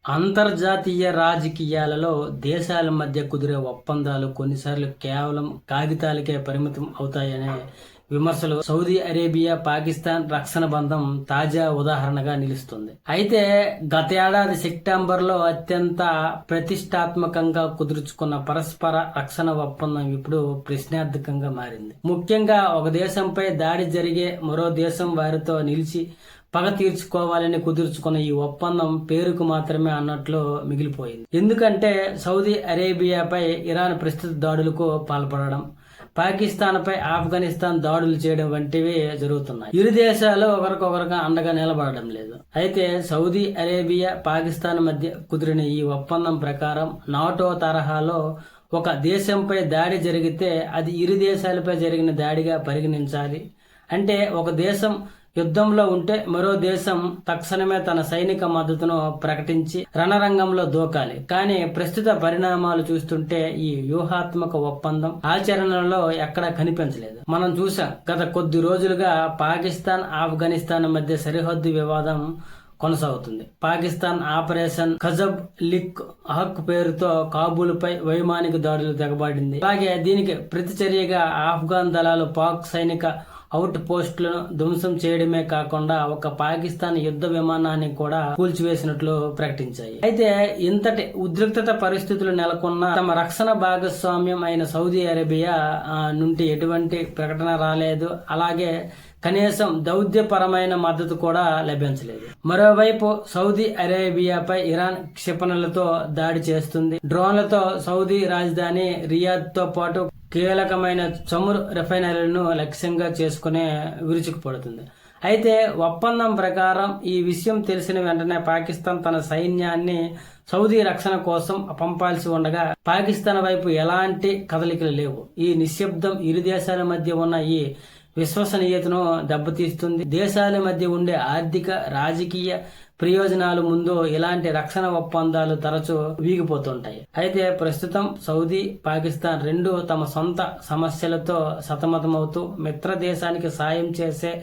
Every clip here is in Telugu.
అంతర్జాతీయ రాజకీయాలలో దేశాల మధ్య కుదిరే ఒప్పందాలు కొన్నిసార్లు కేవలం కాగితాలకే పరిమితం అవుతాయనే విమర్శలు సౌదీ అరేబియా పాకిస్తాన్ రక్షణ బంధం తాజా ఉదాహరణగా నిలుస్తుంది. అయితే గతేడాది సెప్టెంబర్లో అత్యంత ప్రతిష్టాత్మకంగా కుదుర్చుకున్న పరస్పర రక్షణ ఒప్పందం ఇప్పుడు ప్రశ్నార్థకంగా మారింది. ముఖ్యంగా ఒక దేశంపై దాడి జరిగే మరో దేశం వారితో నిలిచి పగ తీర్చుకోవాలని కుదుర్చుకున్న ఈ ఒప్పందం పేరుకు మాత్రమే అన్నట్లు మిగిలిపోయింది. ఎందుకంటే సౌదీ అరేబియాపై ఇరాన్ ప్రస్తుత దాడులకు పాల్పడడం, పాకిస్తాన్పై ఆఫ్ఘనిస్తాన్ దాడులు చేయడం వంటివి జరుగుతున్నాయి. ఇరు దేశాలు ఒకరికొకరుగా అండగా నిలబడడం లేదు. అయితే సౌదీ అరేబియా పాకిస్తాన్ మధ్య కుదిరిన ఈ ఒప్పందం ప్రకారం నాటో తరహాలో ఒక దేశంపై దాడి జరిగితే అది ఇరు దేశాలపై జరిగిన దాడిగా పరిగణించాలి. అంటే ఒక దేశం యుద్ధంలో ఉంటే మరో దేశం తక్షణమే తన సైనిక మద్దతును ప్రకటించి రణరంగంలో దూకాలి. కానీ ప్రస్తుత పరిణామాలు చూస్తుంటే ఈ వ్యూహాత్మక ఒప్పందం ఆచరణలో ఎక్కడా కనిపించలేదు. మనం చూసాం, గత కొద్ది రోజులుగా పాకిస్తాన్ ఆఫ్ఘనిస్తాన్ మధ్య సరిహద్దు వివాదం కొనసాగుతుంది. పాకిస్తాన్ ఆపరేషన్ ఖజబ్ లిక్ హక్ పేరుతో కాబూల్ పై వైమానిక దాడులు తెగబడింది. అలాగే దీనికి ప్రతిచర్యగా ఆఫ్ఘాన్ దళాలు పాక్ సైనిక అవుట్ పోస్టులను ధ్వంసం చేయడమే కాకుండా ఒక పాకిస్తాన్ యుద్ధ విమానాన్ని కూడా కూల్చివేసినట్లు ప్రకటించాయి. అయితే ఇంతటి ఉద్రిక్తత పరిస్థితులు నెలకొన్న తమ రక్షణ భాగస్వామ్యం అయిన సౌదీ అరేబియా నుండి ఎటువంటి ప్రకటన రాలేదు. అలాగే కనీసం దౌత్యపరమైన మద్దతు కూడా లభించలేదు. మరోవైపు సౌదీ అరేబియాపై ఇరాన్ క్షిపణులతో దాడి చేస్తుంది. డ్రోన్లతో సౌదీ రాజధాని రియాద్ తో పాటు కీలకమైన చమురు రిఫైనరీలను లక్ష్యంగా చేసుకునే విరుచుకుపడుతుంది. అయితే ఒప్పందం ప్రకారం ఈ విషయం తెలిసిన వెంటనే పాకిస్తాన్ తన సైన్యాన్ని సౌదీ రక్షణ కోసం పంపాల్సి ఉండగా పాకిస్తాన్ వైపు ఎలాంటి కదలికలు లేవు. ఈ నిశ్శబ్దం ఇరు దేశాల మధ్య ఉన్న ఈ విశ్వసనీయతను దెబ్బతీస్తుంది. దేశాల మధ్య ఉండే ఆర్థిక రాజకీయ ప్రయోజనాలు ముందు ఇలాంటి రక్షణ ఒప్పందాలు తరచూ వీగిపోతుంటాయి. అయితే ప్రస్తుతం సౌదీ, పాకిస్తాన్ రెండు తమ సొంత సమస్యలతో సతమతమవుతూ మిత్ర దేశానికి సాయం చేసే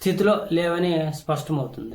స్థితిలో లేవని స్పష్టమవుతుంది.